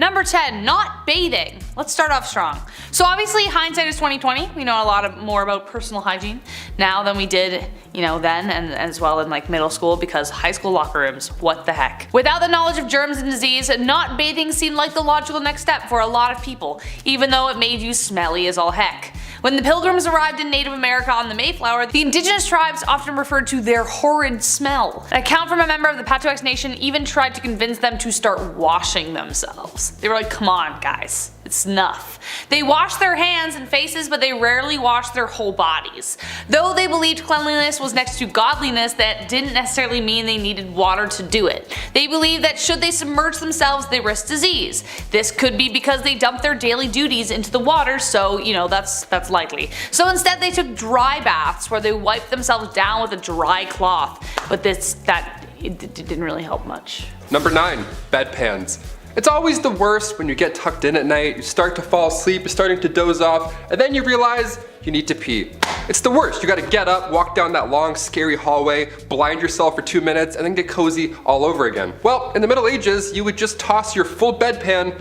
Number 10, not bathing. Let's start off strong. So obviously hindsight is 2020. We know a lot more about personal hygiene now than we did, then and as well in like middle school, because high school locker rooms, what the heck. Without the knowledge of germs and disease, not bathing seemed like the logical next step for a lot of people, even though it made you smelly as all heck. When the Pilgrims arrived in Native America on the Mayflower, the indigenous tribes often referred to their horrid smell. An account from a member of the Patuxet Nation even tried to convince them to start washing themselves. They were like, come on guys, it's enough. They washed their hands and faces, but they rarely washed their whole bodies. Though they believed cleanliness was next to godliness, that didn't necessarily mean they needed water to do it. They believed that should they submerge themselves, they risked disease. This could be because they dumped their daily duties into the water, so that's likely. So instead they took dry baths where they wiped themselves down with a dry cloth, but it didn't really help much. Number 9, bedpans. It's always the worst when you get tucked in at night, you start to fall asleep, you're starting to doze off, and then you realize you need to pee. It's the worst. You gotta get up, walk down that long, scary hallway, blind yourself for 2 minutes, and then get cozy all over again. Well, in the Middle Ages, you would just toss your full bedpan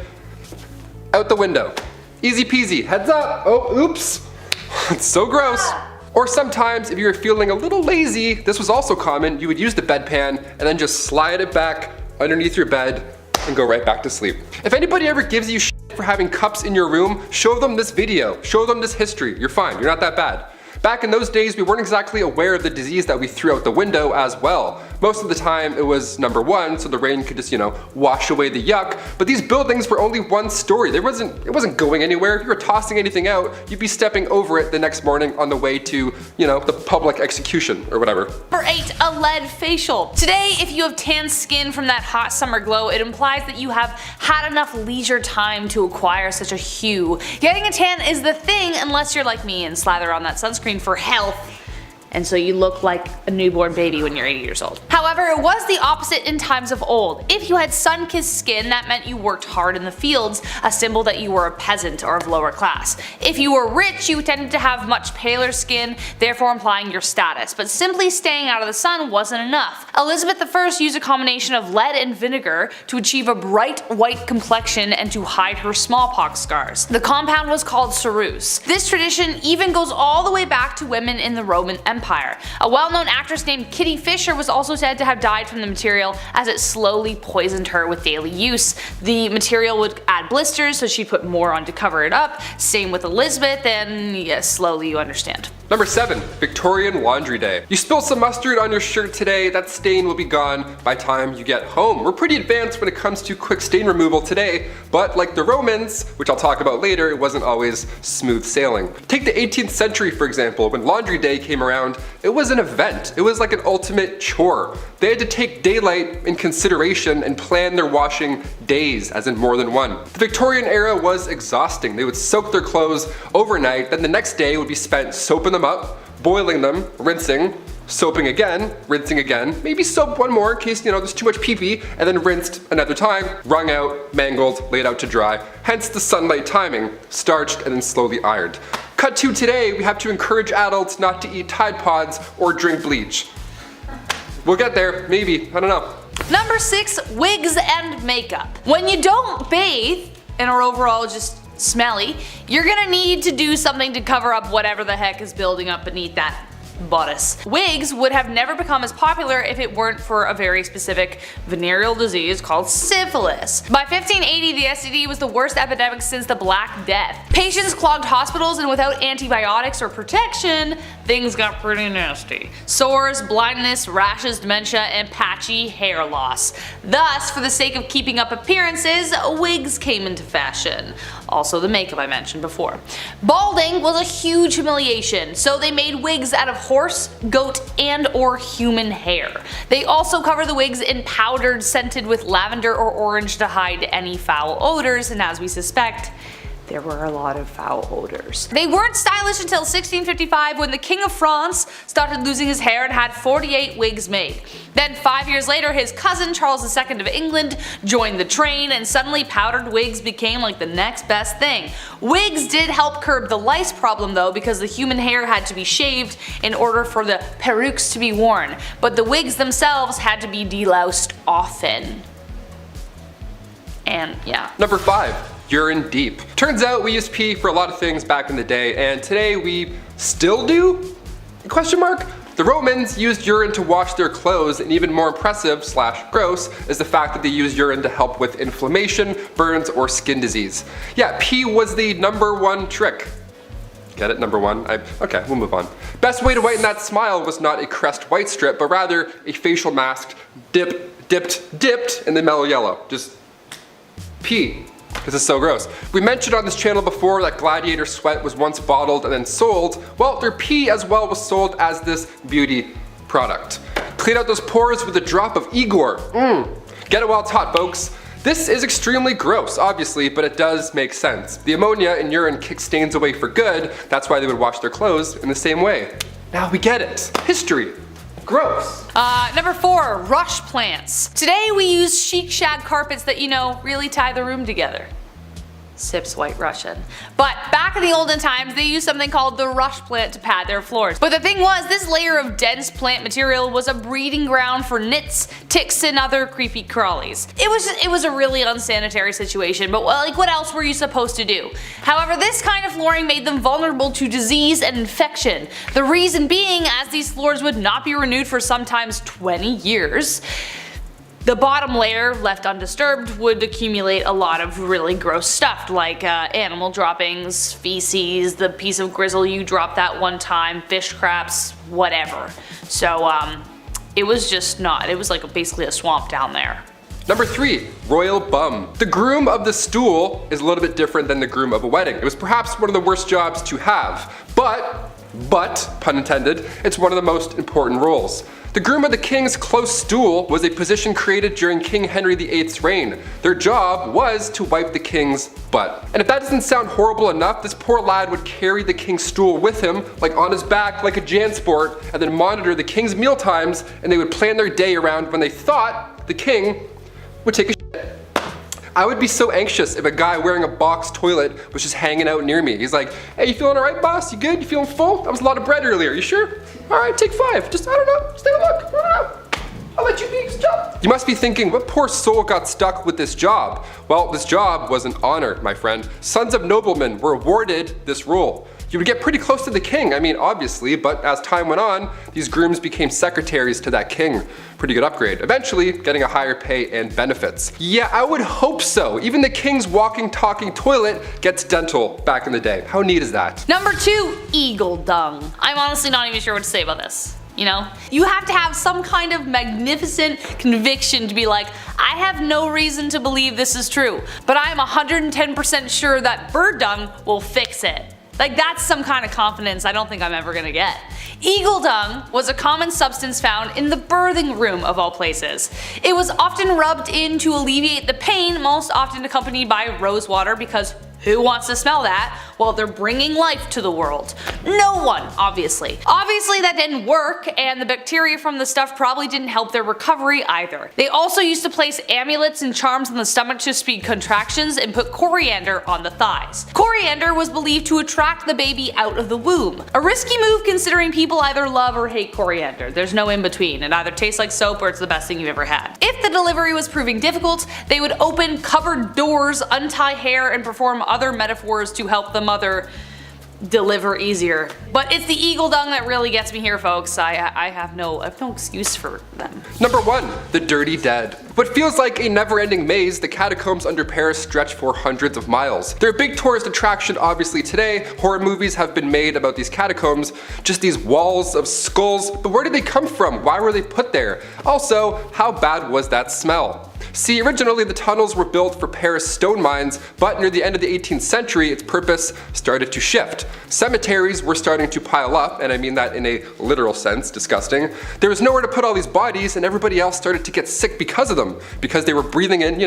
out the window. Easy peasy. Heads up. Oh, oops. It's so gross. Or sometimes, if you were feeling a little lazy, this was also common, you would use the bedpan and then just slide it back underneath your bed and go right back to sleep. If anybody ever gives you shit for having cups in your room, show them this video, show them this history. You're fine, you're not that bad. Back in those days, we weren't exactly aware of the disease that we threw out the window as well. Most of the time it was number 1, so the rain could just, wash away the yuck, but these buildings were only one story. It wasn't going anywhere. If you were tossing anything out, you'd be stepping over it the next morning on the way to, the public execution or whatever. Number 8, a lead facial. Today, if you have tan skin from that hot summer glow, it implies that you have had enough leisure time to acquire such a hue. Getting a tan is the thing unless you're like me and slather on that sunscreen for health, and so you look like a newborn baby when you're 80 years old. However, it was the opposite in times of old. If you had sun-kissed skin, that meant you worked hard in the fields, a symbol that you were a peasant or of lower class. If you were rich, you tended to have much paler skin, therefore implying your status, but simply staying out of the sun wasn't enough. Elizabeth I used a combination of lead and vinegar to achieve a bright white complexion and to hide her smallpox scars. The compound was called ceruse. This tradition even goes all the way back to women in the Roman Empire. A well-known actress named Kitty Fisher was also said to have died from the material as it slowly poisoned her with daily use. The material would add blisters, so she put more on to cover it up. Same with Elizabeth, and yes, slowly you understand. Number 7, Victorian Laundry Day. You spill some mustard on your shirt today, that stain will be gone by time you get home. We're pretty advanced when it comes to quick stain removal today, but like the Romans, which I'll talk about later, it wasn't always smooth sailing. Take the 18th century for example. When Laundry Day came around, it was an event. It was like an ultimate chore. They had to take daylight in consideration and plan their washing days, as in more than one. The Victorian era was exhausting. They would soak their clothes overnight, then the next day would be spent soaping them up, boiling them, rinsing, soaping again, rinsing again, maybe soap one more in case there's too much pee-pee, and then rinsed another time, wrung out, mangled, laid out to dry. Hence the sunlight timing, starched and then slowly ironed. Cut to today, we have to encourage adults not to eat Tide Pods or drink bleach. We'll get there, maybe, I don't know. Number 6, wigs and makeup. When you don't bathe and are overall just smelly, you're gonna need to do something to cover up whatever the heck is building up beneath that bodice. Wigs would have never become as popular if it weren't for a very specific venereal disease called syphilis. By 1580, the STD was the worst epidemic since the Black Death. Patients clogged hospitals, and without antibiotics or protection, things got pretty nasty. Sores, blindness, rashes, dementia, and patchy hair loss. Thus, for the sake of keeping up appearances, wigs came into fashion. Also the makeup I mentioned before. Balding was a huge humiliation, so they made wigs out of horse, goat, and or human hair. They also cover the wigs in powdered scented with lavender or orange to hide any foul odors, and as we suspect, there were a lot of foul odors. They weren't stylish until 1655 when the King of France started losing his hair and had 48 wigs made. Then 5 years later, his cousin Charles II of England joined the train, and suddenly powdered wigs became like the next best thing. Wigs did help curb the lice problem though, because the human hair had to be shaved in order for the perukes to be worn, but the wigs themselves had to be deloused often. And yeah. Number 5. Urine deep. Turns out we used pee for a lot of things back in the day, and today we still do? Question mark? The Romans used urine to wash their clothes, and even more impressive / gross is the fact that they used urine to help with inflammation, burns, or skin disease. Yeah, pee was the #1 trick. Get it? Number 1? Okay, we'll move on. Best way to whiten that smile was not a Crest white strip, but rather a facial mask dipped in the mellow yellow. Just pee. This is so gross. We mentioned on this channel before that Gladiator sweat was once bottled and then sold. Well, their pee as well was sold as this beauty product. Clean out those pores with a drop of Igor. Get it while it's hot, folks. This is extremely gross, obviously, but it does make sense. The ammonia in urine kicks stains away for good. That's why they would wash their clothes in the same way. Now we get it. History. Gross. Number 4, rush plants. Today we use chic shag carpets that, really tie the room together. Sips White Russian. But back in the olden times, they used something called the rush plant to pad their floors. But the thing was, this layer of dense plant material was a breeding ground for nits, ticks, and other creepy crawlies. It was a really unsanitary situation, but what else were you supposed to do? However, this kind of flooring made them vulnerable to disease and infection. The reason being, as these floors would not be renewed for sometimes 20 years, the bottom layer, left undisturbed, would accumulate a lot of really gross stuff like animal droppings, feces, the piece of grizzle you dropped that one time, fish scraps, whatever. So it was just not, it was like basically a swamp down there. Number 3, royal bum. The groom of the stool is a little bit different than the groom of a wedding. It was perhaps one of the worst jobs to have, but, pun intended, it's one of the most important roles. The groom of the king's close stool was a position created during King Henry VIII's reign. Their job was to wipe the king's butt. And if that doesn't sound horrible enough, this poor lad would carry the king's stool with him, like on his back like a JanSport, and then monitor the king's meal times, and they would plan their day around when they thought the king would take a shit. I would be so anxious if a guy wearing a box toilet was just hanging out near me. He's like, hey, you feeling alright, boss? You good? You feeling full? That was a lot of bread earlier. You sure? Alright, take 5. Just, I don't know. Just take a look. I don't know. I'll let you be. Just jump. You must be thinking, what poor soul got stuck with this job? Well, this job was an honor, my friend. Sons of noblemen were awarded this role. You would get pretty close to the king, I mean obviously, but as time went on, these grooms became secretaries to that king. Pretty good upgrade. Eventually, getting a higher pay and benefits. Yeah, I would hope so. Even the king's walking, talking toilet gets dental back in the day. How neat is that? Number 2, eagle dung. I'm honestly not even sure what to say about this. You have to have some kind of magnificent conviction to be like, I have no reason to believe this is true, but I'm 110% sure that bird dung will fix it. Like, that's some kind of confidence I don't think I'm ever gonna get. Eagle dung was a common substance found in the birthing room of all places. It was often rubbed in to alleviate the pain, most often accompanied by rose water, because who wants to smell that while they're bringing life to the world? No one, obviously. Obviously that didn't work, and the bacteria from the stuff probably didn't help their recovery either. They also used to place amulets and charms on the stomach to speed contractions and put coriander on the thighs. Coriander was believed to attract the baby out of the womb. A risky move considering people either love or hate coriander. There's no in between. It either tastes like soap or it's the best thing you've ever had. If the delivery was proving difficult, they would open cupboard doors, untie hair, and perform other metaphors to help the mother deliver easier. But it's the eagle dung that really gets me here, folks. I have no excuse for them. Number 1, the dirty dead. What feels like a never-ending maze, the catacombs under Paris stretch for hundreds of miles. They're a big tourist attraction obviously today. Horror movies have been made about these catacombs, just these walls of skulls, but where did they come from? Why were they put there? Also, how bad was that smell? See, originally the tunnels were built for Paris stone mines, but near the end of the 18th century its purpose started to shift. Cemeteries were starting to pile up, and I mean that in a literal sense, disgusting. There was nowhere to put all these bodies, and everybody else started to get sick because of them, because they were breathing in,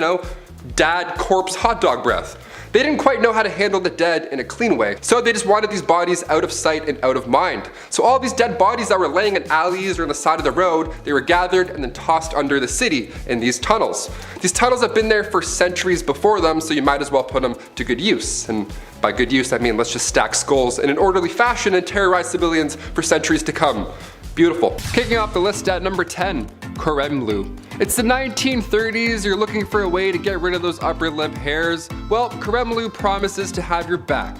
dad corpse hot dog breath. They didn't quite know how to handle the dead in a clean way, so they just wanted these bodies out of sight and out of mind. So all these dead bodies that were laying in alleys or on the side of the road, they were gathered and then tossed under the city in these tunnels. These tunnels have been there for centuries before them, so you might as well put them to good use. And by good use, I mean let's just stack skulls in an orderly fashion and terrorize civilians for centuries to come. Beautiful. Kicking off the list at number 10, creme lube. It's the 1930s, you're looking for a way to get rid of those upper lip hairs. Well, creme lube promises to have your back.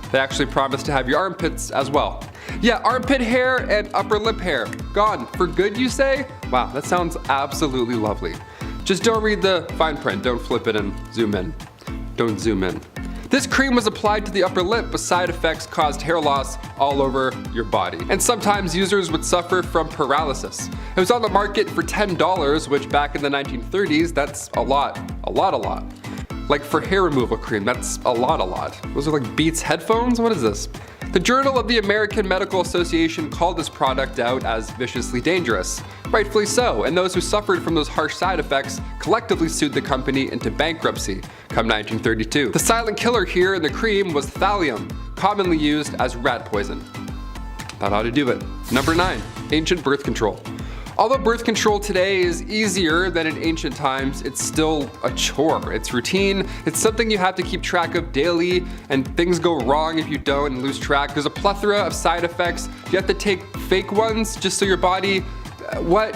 They actually promise to have your armpits as well. Yeah, armpit hair and upper lip hair. Gone. For good, you say? Wow, that sounds absolutely lovely. Just don't read the fine print. Don't flip it and zoom in. Don't zoom in. This cream was applied to the upper lip, but side effects caused hair loss all over your body. And sometimes users would suffer from paralysis. It was on the market for $10, which back in the 1930s, that's a lot. Like for hair removal cream, that's a lot. Those are like Beats headphones? What is this? The Journal of the American Medical Association called this product out as viciously dangerous. Rightfully so, and those who suffered from those harsh side effects collectively sued the company into bankruptcy come 1932. The silent killer here in the cream was thallium, commonly used as rat poison. That ought to do it. Number 9, ancient birth control. Although birth control today is easier than in ancient times, it's still a chore. It's routine, it's something you have to keep track of daily, and things go wrong if you don't and lose track. There's a plethora of side effects. You have to take fake ones just so your body,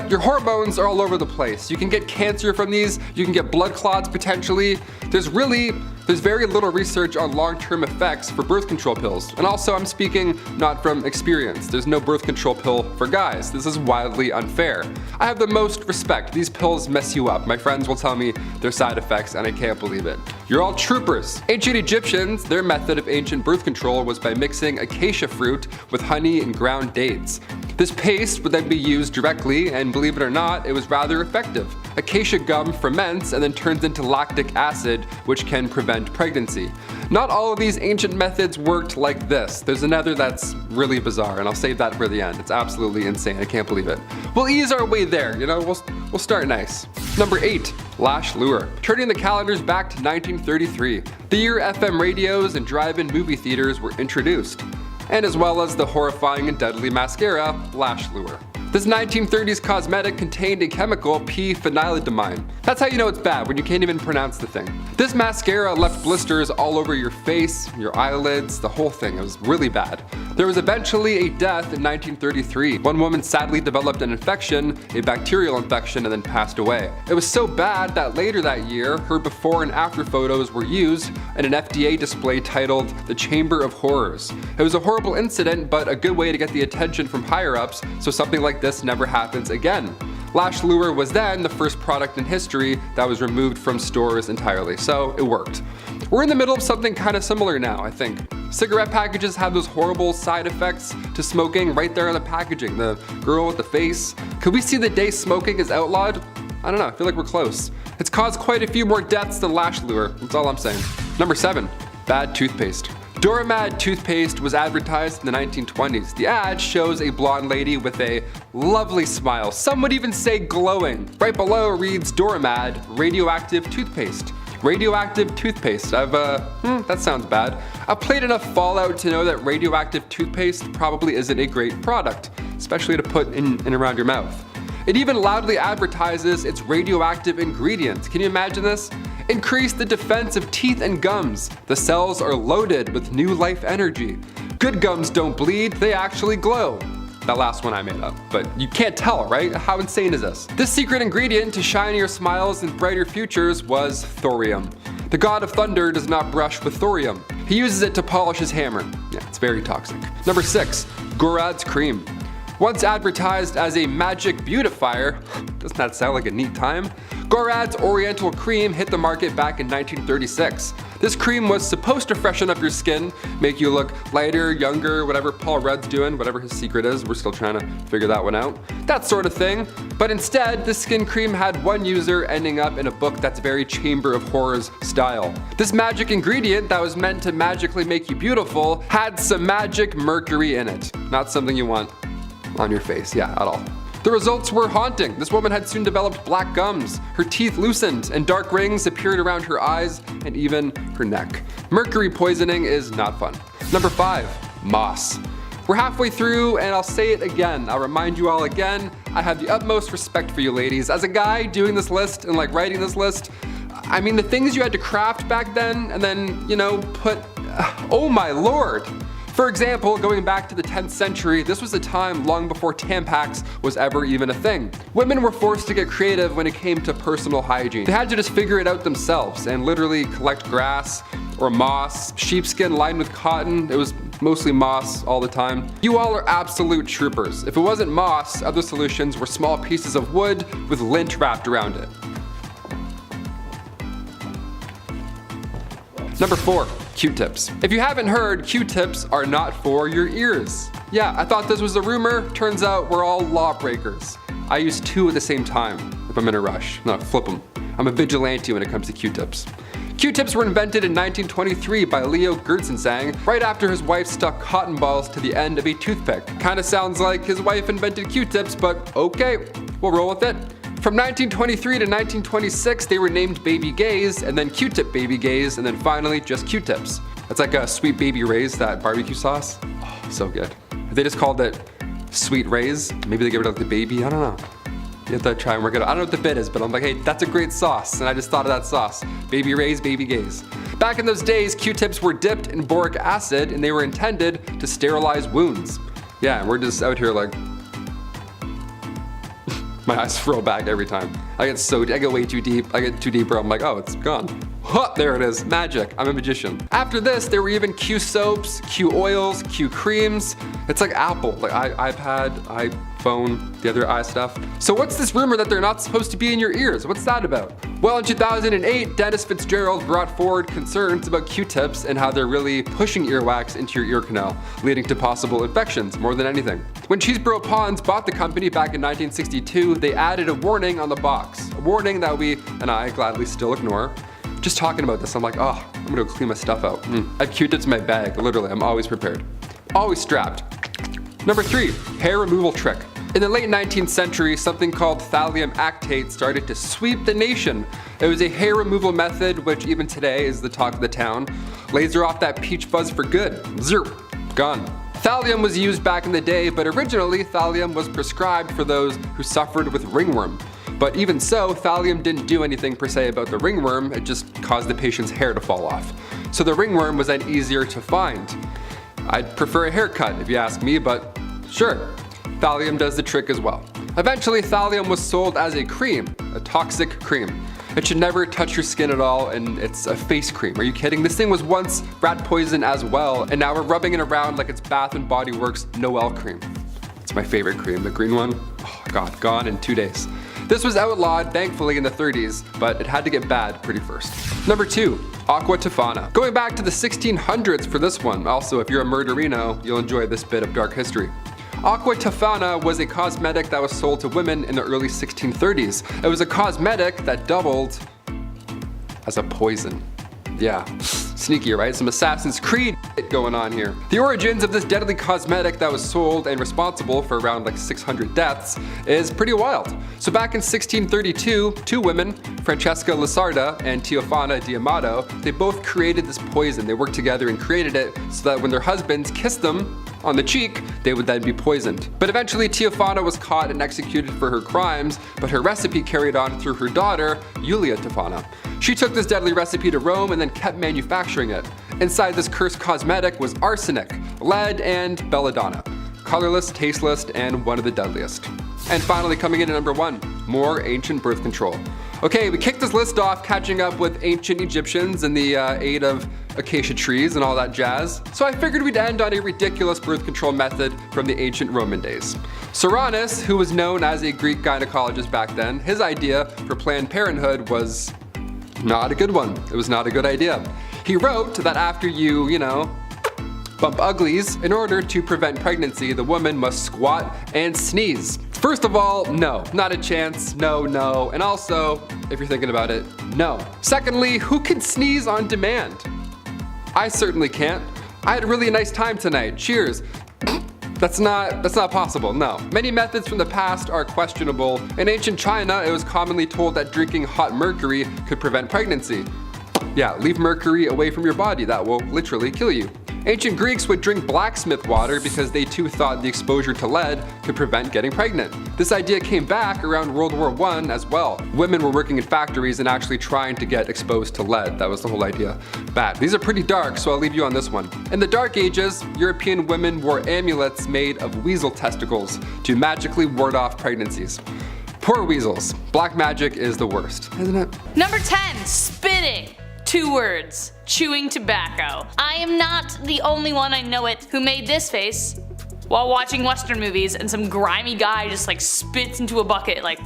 your hormones are all over the place. You can get cancer from these, you can get blood clots potentially. There's very little research on long-term effects for birth control pills. And also, I'm speaking not from experience. There's no birth control pill for guys. This is wildly unfair. I have the most respect. These pills mess you up. My friends will tell me their side effects and I can't believe it. You're all troopers. Ancient Egyptians, their method of ancient birth control was by mixing acacia fruit with honey and ground dates. This paste would then be used directly, and believe it or not, it was rather effective. Acacia gum ferments and then turns into lactic acid, which can prevent pregnancy. Not all of these ancient methods worked like this. There's another that's really bizarre, and I'll save that for the end. It's absolutely insane. I can't believe it. We'll ease our way there, you know, we'll start nice. Number 8, lash lure. Turning the calendars back to 1933, the year FM radios and drive-in movie theaters were introduced, and as well as the horrifying and deadly mascara, lash lure. This 1930s cosmetic contained a chemical, p-phenylethylamine. That's how you know it's bad, when you can't even pronounce the thing. This mascara left blisters all over your face, your eyelids, the whole thing. It was really bad. There was eventually a death in 1933. One woman sadly developed an infection, a bacterial infection, and then passed away. It was so bad that later that year, her before and after photos were used in an FDA display titled The Chamber of Horrors. It was a horrible incident, but a good way to get the attention from higher-ups so something like this never happens again. Lash lure was then the first product in history that was removed from stores entirely, so it worked. We're in the middle of something kind of similar now, I think. Cigarette packages have those horrible side effects to smoking right there on the packaging. The girl with the face. Could we see the day smoking is outlawed? I don't know, I feel like we're close. It's caused quite a few more deaths than lash lure, that's all I'm saying. Number 7, bad toothpaste. Doramad toothpaste was advertised in the 1920s. The ad shows a blonde lady with a lovely smile. Some would even say glowing. Right below reads Doramad radioactive toothpaste. Radioactive toothpaste. That sounds bad. I've played enough Fallout to know that radioactive toothpaste probably isn't a great product, especially to put in and around your mouth. It even loudly advertises its radioactive ingredients. Can you imagine this? Increase the defense of teeth and gums. The cells are loaded with new life energy. Good gums don't bleed, they actually glow. That last one I made up, but you can't tell, right? How insane is this? This secret ingredient to shinier smiles and brighter futures was thorium. The god of thunder does not brush with thorium. He uses it to polish his hammer. Yeah, it's very toxic. Number 6, Gorad's cream. Once advertised as a magic beautifier, doesn't that sound like a neat time? Gorad's Oriental Cream hit the market back in 1936. This cream was supposed to freshen up your skin, make you look lighter, younger, whatever Paul Rudd's doing, whatever his secret is, we're still trying to figure that one out. That sort of thing. But instead, this skin cream had one user ending up in a book that's very Chamber of Horrors style. This magic ingredient that was meant to magically make you beautiful had some magic mercury in it. Not something you want on your face, yeah, at all. The results were haunting. This woman had soon developed black gums, her teeth loosened, and dark rings appeared around her eyes and even her neck. Mercury poisoning is not fun. Number 5, moss. We're halfway through, and I'll say it again. I'll remind you all again, I have the utmost respect for you ladies. As a guy doing this list and writing this list, I mean, the things you had to craft back then and then, put, oh my lord. For example, going back to the 10th century, this was a time long before Tampax was ever even a thing. Women were forced to get creative when it came to personal hygiene. They had to just figure it out themselves and literally collect grass or moss, sheepskin lined with cotton. It was mostly moss all the time. You all are absolute troopers. If it wasn't moss, other solutions were small pieces of wood with lint wrapped around it. Number 4, Q-tips. If you haven't heard, Q-tips are not for your ears. Yeah, I thought this was a rumor. Turns out we're all lawbreakers. I use 2 at the same time if I'm in a rush. No, flip them. I'm a vigilante when it comes to Q-tips. Q-tips were invented in 1923 by Leo Gertzensang, right after his wife stuck cotton balls to the end of a toothpick. Kinda sounds like his wife invented Q-tips, but okay, we'll roll with it. From 1923 to 1926, they were named Baby Gays, and then Q-tip Baby Gays, and then finally just Q-tips. It's like a Sweet Baby Ray's, that barbecue sauce. Oh, so good. If they just called it Sweet Ray's, maybe they give it out to the baby, I don't know. You have to try and work it out. I don't know what the bit is, but I'm like, hey, that's a great sauce, and I just thought of that sauce. Baby Ray's, Baby Gays. Back in those days, Q-tips were dipped in boric acid, and they were intended to sterilize wounds. Yeah, and we're just out here like, my eyes roll back every time. I get way too deep. I get too deep where I'm like, oh, it's gone. Huh, there it is, magic. I'm a magician. After this, there were even Q soaps, Q oils, Q creams. It's like Apple, like iPad, iPhone, the other i stuff. So what's this rumor that they're not supposed to be in your ears? What's that about? Well, in 2008, Dennis Fitzgerald brought forward concerns about Q-tips and how they're really pushing earwax into your ear canal, leading to possible infections more than anything. When Cheeseboro Ponds bought the company back in 1962, they added a warning on the box. A warning that we, and I, gladly still ignore. Just talking about this, I'm like, oh, I'm gonna go clean my stuff out. I have Q-tips in my bag, literally, I'm always prepared. Always strapped. Number 3, hair removal trick. In the late 19th century, something called thallium actate started to sweep the nation. It was a hair removal method which even today is the talk of the town. Laser off that peach fuzz for good. Zero. Gone. Thallium was used back in the day, but originally thallium was prescribed for those who suffered with ringworm. But even so, thallium didn't do anything per se about the ringworm, it just caused the patient's hair to fall off. So the ringworm was then easier to find. I'd prefer a haircut if you ask me, but sure, thallium does the trick as well. Eventually, thallium was sold as a cream, a toxic cream. It should never touch your skin at all, and it's a face cream. Are you kidding? This thing was once rat poison as well, and now we're rubbing it around like it's Bath & Body Works Noel cream. It's my favorite cream, the green one. Oh God, gone in 2 days. This was outlawed, thankfully, in the 30s, but it had to get bad pretty first. Number 2, Aqua Tofana. Going back to the 1600s for this one. Also, if you're a murderino, you'll enjoy this bit of dark history. Aqua Tofana was a cosmetic that was sold to women in the early 1630s. It was a cosmetic that doubled as a poison. Yeah, sneaky, right? Some Assassin's Creed going on here. The origins of this deadly cosmetic that was sold and responsible for around like 600 deaths is pretty wild. So back in 1632, 2 women, Francesca Lasarda and Teofana D'Amato, they both created this poison. They worked together and created it so that when their husbands kissed them on the cheek, they would then be poisoned. But eventually Teofana was caught and executed for her crimes, but her recipe carried on through her daughter, Julia Tofana. She took this deadly recipe to Rome and then kept manufacturing it. Inside this cursed cosmetic was arsenic, lead, and belladonna. Colorless, tasteless, and one of the deadliest. And finally coming in at number 1, more ancient birth control. Okay, we kicked this list off catching up with ancient Egyptians and the aid of acacia trees and all that jazz. So I figured we'd end on a ridiculous birth control method from the ancient Roman days. Cyrannus, who was known as a Greek gynecologist back then, his idea for Planned Parenthood was not a good one. It was not a good idea. He wrote that after you bump uglies, in order to prevent pregnancy, the woman must squat and sneeze. First of all, no, not a chance, no, and also, if you're thinking about it, no. Secondly, who can sneeze on demand? I certainly can't. I had a really nice time tonight, cheers. That's not possible, no. Many methods from the past are questionable. In ancient China, it was commonly told that drinking hot mercury could prevent pregnancy. Yeah, leave mercury away from your body, that will literally kill you. Ancient Greeks would drink blacksmith water because they too thought the exposure to lead could prevent getting pregnant. This idea came back around World War I as well. Women were working in factories and actually trying to get exposed to lead. That was the whole idea. Bad. These are pretty dark, so I'll leave you on this one. In the Dark Ages, European women wore amulets made of weasel testicles to magically ward off pregnancies. Poor weasels. Black magic is the worst, isn't it? Number 10, spitting. 2 words, chewing tobacco. I am not the only one, I know it, who made this face while watching Western movies and some grimy guy just like spits into a bucket like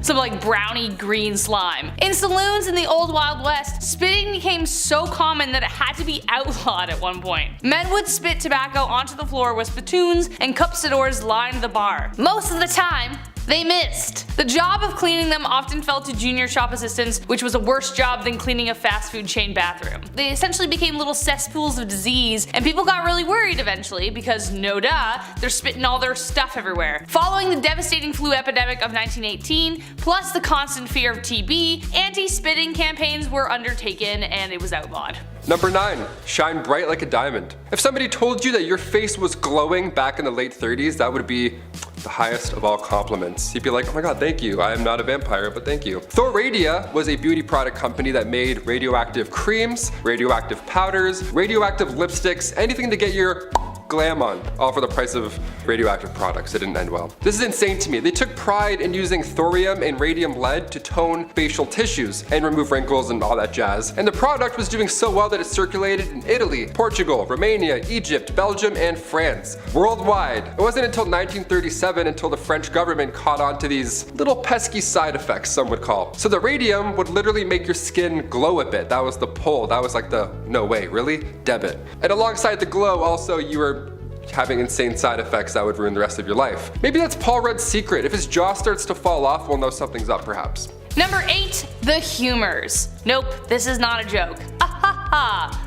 some like brownie green slime. In saloons in the old Wild West, spitting became so common that it had to be outlawed at one point. Men would spit tobacco onto the floor with spittoons and cuspidors lined the bar. Most of the time, they missed. The job of cleaning them often fell to junior shop assistants, which was a worse job than cleaning a fast food chain bathroom. They essentially became little cesspools of disease, and people got really worried eventually because, no duh, they're spitting all their stuff everywhere. Following the devastating flu epidemic of 1918, plus the constant fear of TB, anti-spitting campaigns were undertaken and it was outlawed. Number 9, shine bright like a diamond. If somebody told you that your face was glowing back in the late 30s, that would be the highest of all compliments. You'd be like, oh my god, thank you. I am not a vampire, but thank you. Thoradia was a beauty product company that made radioactive creams, radioactive powders, radioactive lipsticks, anything to get your glam on, all for the price of radioactive products. It didn't end well. This is insane to me. They took pride in using thorium and radium lead to tone facial tissues and remove wrinkles and all that jazz. And the product was doing so well that it circulated in Italy, Portugal, Romania, Egypt, Belgium, and France. Worldwide. It wasn't until 1937 until the French government caught on to these little pesky side effects, some would call. So the radium would literally make your skin glow a bit. That was the pull. That was like the, no way, really? Debit. And alongside the glow, also you were having insane side effects that would ruin the rest of your life. Maybe that's Paul Rudd's secret. If his jaw starts to fall off, we'll know something's up perhaps. Number 8, the humors. Nope, this is not a joke.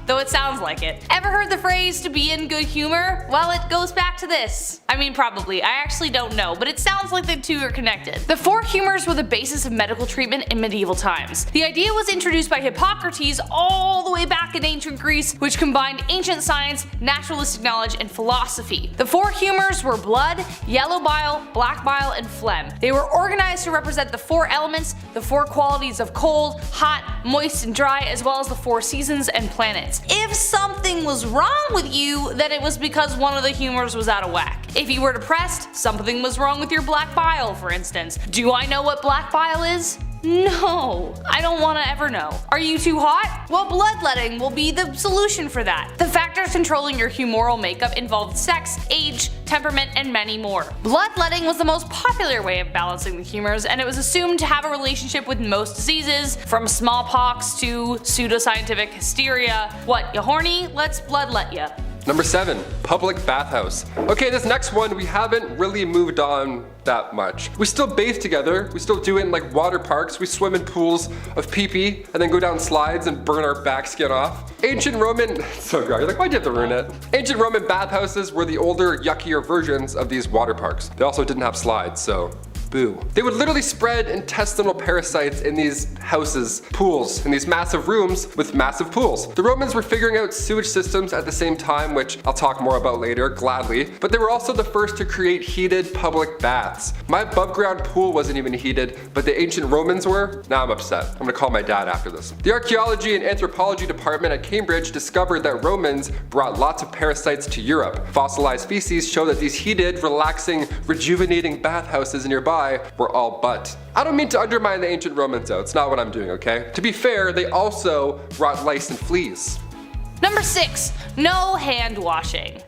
Though it sounds like it. Ever heard the phrase to be in good humor? Well, it goes back to this. I mean, probably. I actually don't know, but it sounds like the two are connected. The 4 humors were the basis of medical treatment in medieval times. The idea was introduced by Hippocrates all the way back in ancient Greece, which combined ancient science, naturalistic knowledge, and philosophy. The 4 humors were blood, yellow bile, black bile, and phlegm. They were organized to represent the 4 elements, the 4 qualities of cold, hot, moist, and dry, as well as the 4 seasons and planets. If something was wrong with you, then it was because one of the humors was out of whack. If you were depressed, something was wrong with your black bile, for instance. Do I know what black bile is? No, I don't want to ever know. Are you too hot? Well, bloodletting will be the solution for that. The factors controlling your humoral makeup involved sex, age, temperament, and many more. Bloodletting was the most popular way of balancing the humors, and it was assumed to have a relationship with most diseases, from smallpox to pseudoscientific hysteria. What, you horny? Let's bloodlet ya. Number 7, public bathhouse. Okay, this next one we haven't really moved on that much. We still bathe together, we still do it in like water parks, we swim in pools of pee-pee and then go down slides and burn our back skin off. Ancient Roman, so good, you're like, why'd you have to ruin it? Ancient Roman bathhouses were the older, yuckier versions of these water parks. They also didn't have slides, so boo. They would literally spread intestinal parasites in these houses, pools, in these massive rooms with massive pools. The Romans were figuring out sewage systems at the same time, which I'll talk more about later, gladly, but they were also the first to create heated public baths. My above ground pool wasn't even heated, but the ancient Romans were? Now I'm upset. I'm gonna call my dad after this. The archaeology and anthropology department at Cambridge discovered that Romans brought lots of parasites to Europe. Fossilized feces show that these heated, relaxing, rejuvenating bathhouses nearby were all but. I don't mean to undermine the ancient Romans though, it's not what I'm doing, okay? To be fair, they also brought lice and fleas. Number 6, no hand washing.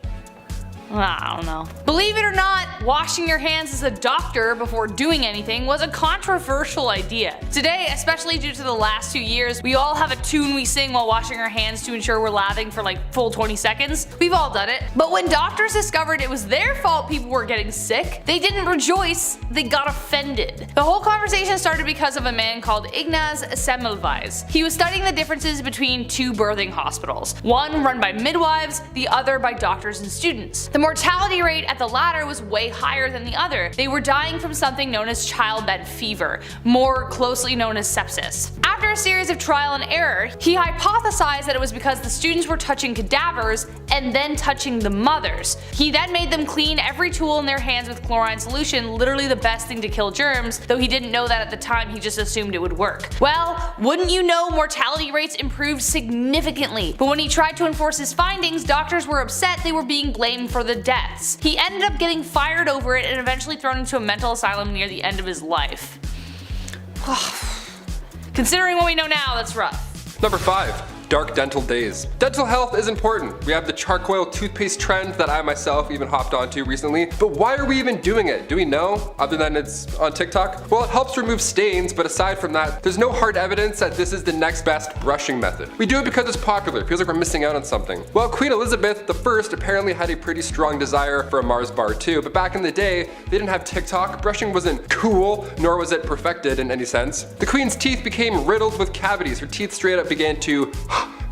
I don't know. Believe it or not, washing your hands as a doctor before doing anything was a controversial idea. Today, especially due to the last 2 years, we all have a tune we sing while washing our hands to ensure we're lathering for like full 20 seconds. We've all done it. But when doctors discovered it was their fault people were getting sick, they didn't rejoice, they got offended. The whole conversation started because of a man called Ignaz Semmelweis. He was studying the differences between 2 birthing hospitals, one run by midwives, the other by doctors and students. The The mortality rate at the latter was way higher than the other. They were dying from something known as childbed fever, more closely known as sepsis. After a series of trial and error, he hypothesized that it was because the students were touching cadavers and then touching the mothers. He then made them clean every tool in their hands with chlorine solution, literally the best thing to kill germs, though he didn't know that at the time, he just assumed it would work. Well, wouldn't you know, mortality rates improved significantly, but when he tried to enforce his findings, doctors were upset they were being blamed for the deaths. He ended up getting fired over it and eventually thrown into a mental asylum near the end of his life. Considering what we know now, that's rough. Number 5. Dark dental days. Dental health is important. We have the charcoal toothpaste trend that I myself even hopped onto recently. But why are we even doing it? Do we know? Other than it's on TikTok? Well, it helps remove stains, but aside from that, there's no hard evidence that this is the next best brushing method. We do it because it's popular. It feels like we're missing out on something. Well, Queen Elizabeth I apparently had a pretty strong desire for a Mars bar too, but back in the day, they didn't have TikTok. Brushing wasn't cool, nor was it perfected in any sense. The Queen's teeth became riddled with cavities. Her teeth straight up began to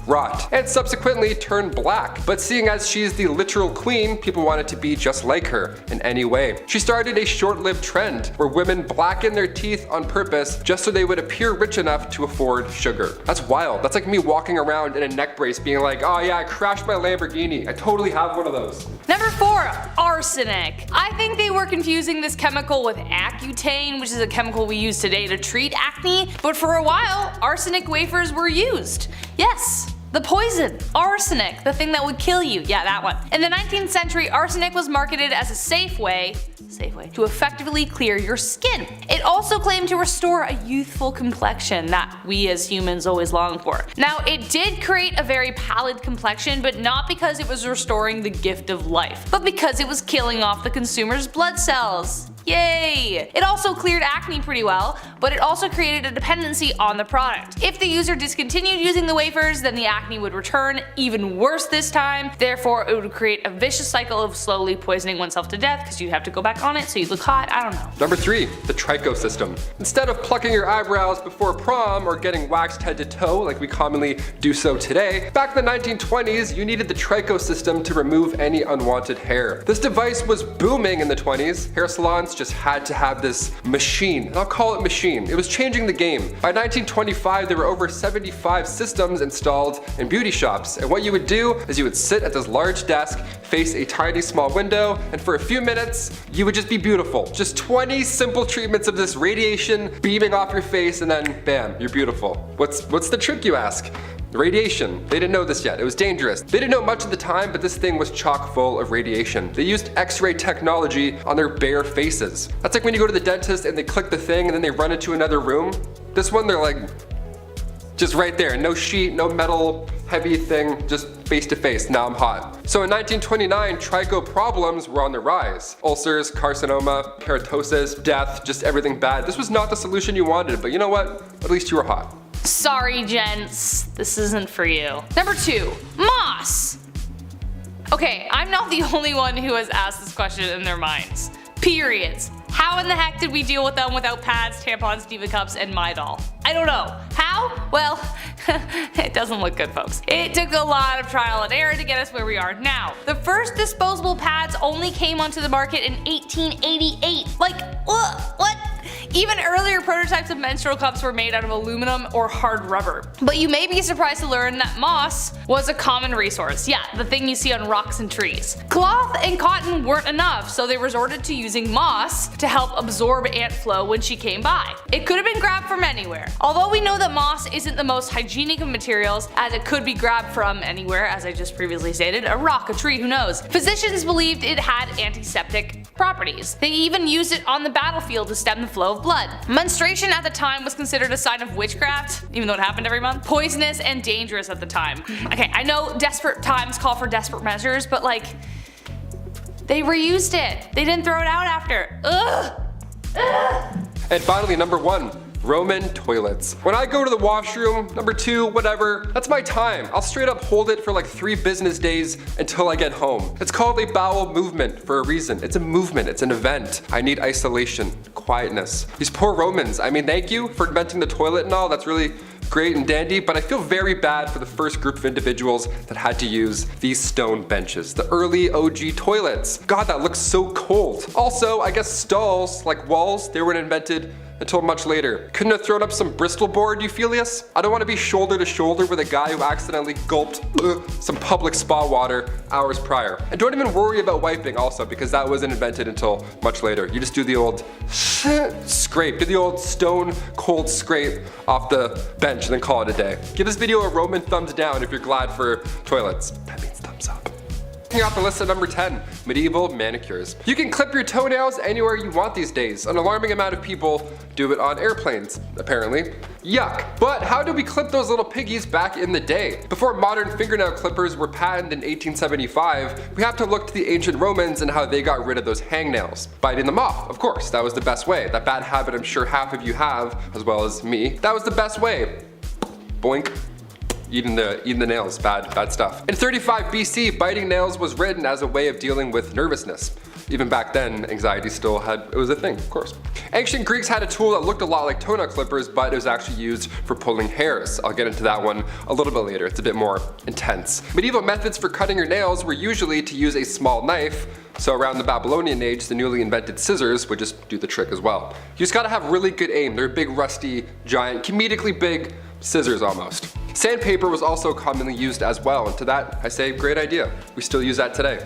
rot, and subsequently turned black. But seeing as she's the literal queen, people wanted to be just like her in any way. She started a short-lived trend where women blacken their teeth on purpose just so they would appear rich enough to afford sugar. That's wild. That's like me walking around in a neck brace being like, oh yeah, I crashed my Lamborghini. I totally have one of those. Number 4. Arsenic. I think they were confusing this chemical with Accutane, which is a chemical we use today to treat acne, but for a while, arsenic wafers were used. Yes. The poison, arsenic, the thing that would kill you, yeah, that one. In the 19th century, arsenic was marketed as a safe way to effectively clear your skin. It also claimed to restore a youthful complexion that we as humans always long for. Now, it did create a very pallid complexion, but not because it was restoring the gift of life, but because it was killing off the consumer's blood cells. Yay! It also cleared acne pretty well, but it also created a dependency on the product. If the user discontinued using the wafers, then the acne would return, even worse this time. Therefore, it would create a vicious cycle of slowly poisoning oneself to death because you'd have to go back on it so you look hot, I don't know. Number 3. The Trico system. Instead of plucking your eyebrows before prom or getting waxed head to toe like we commonly do so today, back in the 1920s you needed the Trico system to remove any unwanted hair. This device was booming in the 20s. Hair salons just had to have this machine, and I'll call it machine. It was changing the game. By 1925 there were over 75 systems installed in beauty shops, and what you would do is you would sit at this large desk, face a tiny small window, and for a few minutes you would just be beautiful. Just 20 simple treatments of this radiation beaming off your face, and then bam, you're beautiful. What's the trick, you ask? Radiation. They didn't know this yet. It was dangerous. They didn't know much at the time, but this thing was chock full of radiation. They used X-ray technology on their bare faces. That's like when you go to the dentist and they click the thing and then they run into another room. This one, they're like, just right there. No sheet, no metal, heavy thing, just face to face. Now I'm hot. So in 1929, tricho problems were on the rise. Ulcers, carcinoma, keratosis, death, just everything bad. This was not the solution you wanted, but you know what? At least you were hot. Sorry, gents, this isn't for you. Number 2, moss. Okay, I'm not the only one who has asked this question in their minds. Periods. How in the heck did we deal with them without pads, tampons, Diva cups, and Midol? I don't know. How? Well, it doesn't look good, folks. It took a lot of trial and error to get us where we are now. The first disposable pads only came onto the market in 1888. Like, what? Even earlier prototypes of menstrual cups were made out of aluminum or hard rubber. But you may be surprised to learn that moss was a common resource. Yeah, the thing you see on rocks and trees. Cloth and cotton weren't enough, so they resorted to using moss to help absorb ant flow when she came by. It could have been grabbed from anywhere. Although we know that moss isn't the most hygienic of materials, as it could be grabbed from anywhere, as I just previously stated, a rock, a tree, who knows. Physicians believed it had antiseptic properties. They even used it on the battlefield to stem the flow of blood. Menstruation at the time was considered a sign of witchcraft, even though it happened every month. Poisonous and dangerous at the time. Okay, I know desperate times call for desperate measures, but like, they reused it. They didn't throw it out after. Ugh. And finally, number 1. Roman toilets. When I go to the washroom, number 2, whatever, that's my time. I'll straight up hold it for like 3 business days until I get home. It's called a bowel movement for a reason. It's a movement, it's an event. I need isolation, quietness. These poor Romans, I mean, thank you for inventing the toilet and all, that's really great and dandy, but I feel very bad for the first group of individuals that had to use these stone benches, the early OG toilets. God, that looks so cold. Also, I guess stalls, like walls, they weren't invented until much later. Couldn't have thrown up some Bristol board, Euphelius? I don't want to be shoulder to shoulder with a guy who accidentally gulped some public spa water hours prior. And don't even worry about wiping also, because that wasn't invented until much later. You just do the old scrape, do the old stone cold scrape off the bench and then call it a day. Give this video a Roman thumbs down if you're glad for toilets. That means thumbs up. Kicking off the list at number 10, medieval manicures. You can clip your toenails anywhere you want these days. An alarming amount of people do it on airplanes, apparently. Yuck. But how did we clip those little piggies back in the day? Before modern fingernail clippers were patented in 1875, we have to look to the ancient Romans and how they got rid of those hangnails. Biting them off, of course, that was the best way. That bad habit I'm sure half of you have, as well as me. That was the best way. Boink. Eating the nails, bad stuff. In 35 BC, biting nails was written as a way of dealing with nervousness. Even back then, anxiety it was a thing, of course. Ancient Greeks had a tool that looked a lot like toenail clippers, but it was actually used for pulling hairs. I'll get into that one a little bit later, it's a bit more intense. Medieval methods for cutting your nails were usually to use a small knife, so around the Babylonian age, the newly invented scissors would just do the trick as well. You just gotta have really good aim. They're big, rusty, giant, comedically big scissors almost. Sandpaper was also commonly used as well, and to that I say great idea. We still use that today.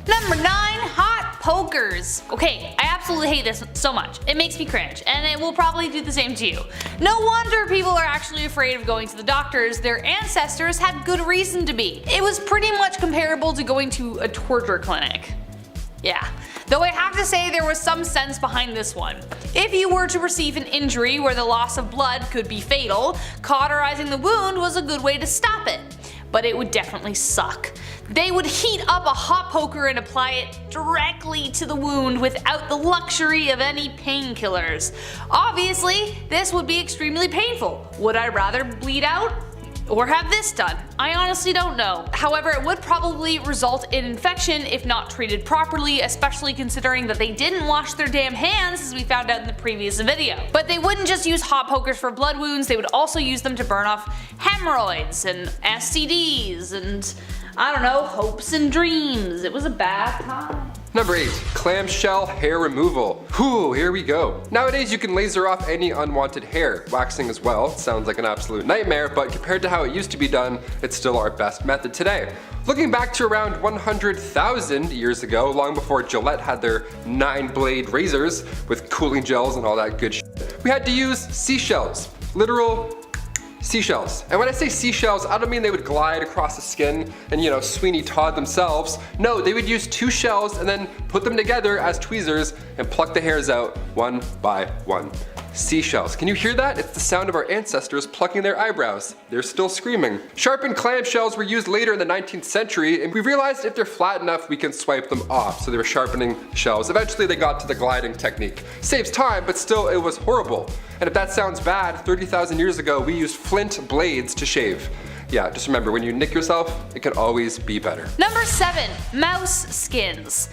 Number 9, hot pokers. Okay, I absolutely hate this so much. It makes me cringe, and it will probably do the same to you. No wonder people are actually afraid of going to the doctors. Their ancestors had good reason to be. It was pretty much comparable to going to a torture clinic. Yeah. Though I have to say there was some sense behind this one. If you were to receive an injury where the loss of blood could be fatal, cauterizing the wound was a good way to stop it. But it would definitely suck. They would heat up a hot poker and apply it directly to the wound without the luxury of any painkillers. Obviously, this would be extremely painful. Would I rather bleed out? Or have this done? I honestly don't know. However, it would probably result in infection if not treated properly, especially considering that they didn't wash their damn hands, as we found out in the previous video. But they wouldn't just use hot pokers for blood wounds, they would also use them to burn off hemorrhoids and STDs and, I don't know, hopes and dreams. It was a bad time. Number 8, clamshell hair removal. Whew, here we go. Nowadays you can laser off any unwanted hair. Waxing as well, sounds like an absolute nightmare, but compared to how it used to be done, it's still our best method today. Looking back to around 100,000 years ago, long before Gillette had their 9-blade razors with cooling gels and all that good shit, we had to use seashells. Literal seashells. And when I say seashells, I don't mean they would glide across the skin and, Sweeney Todd themselves. No, they would use 2 shells and then put them together as tweezers and pluck the hairs out one by one. Seashells. Can you hear that? It's the sound of our ancestors plucking their eyebrows. They're still screaming. Sharpened clamshells were used later in the 19th century, and we realized if they're flat enough, we can swipe them off. So they were sharpening shells. Eventually they got to the gliding technique. Saves time, but still it was horrible. And if that sounds bad, 30,000 years ago, we used flint blades to shave. Yeah, just remember, when you nick yourself, it can always be better. Number 7, mouse skins.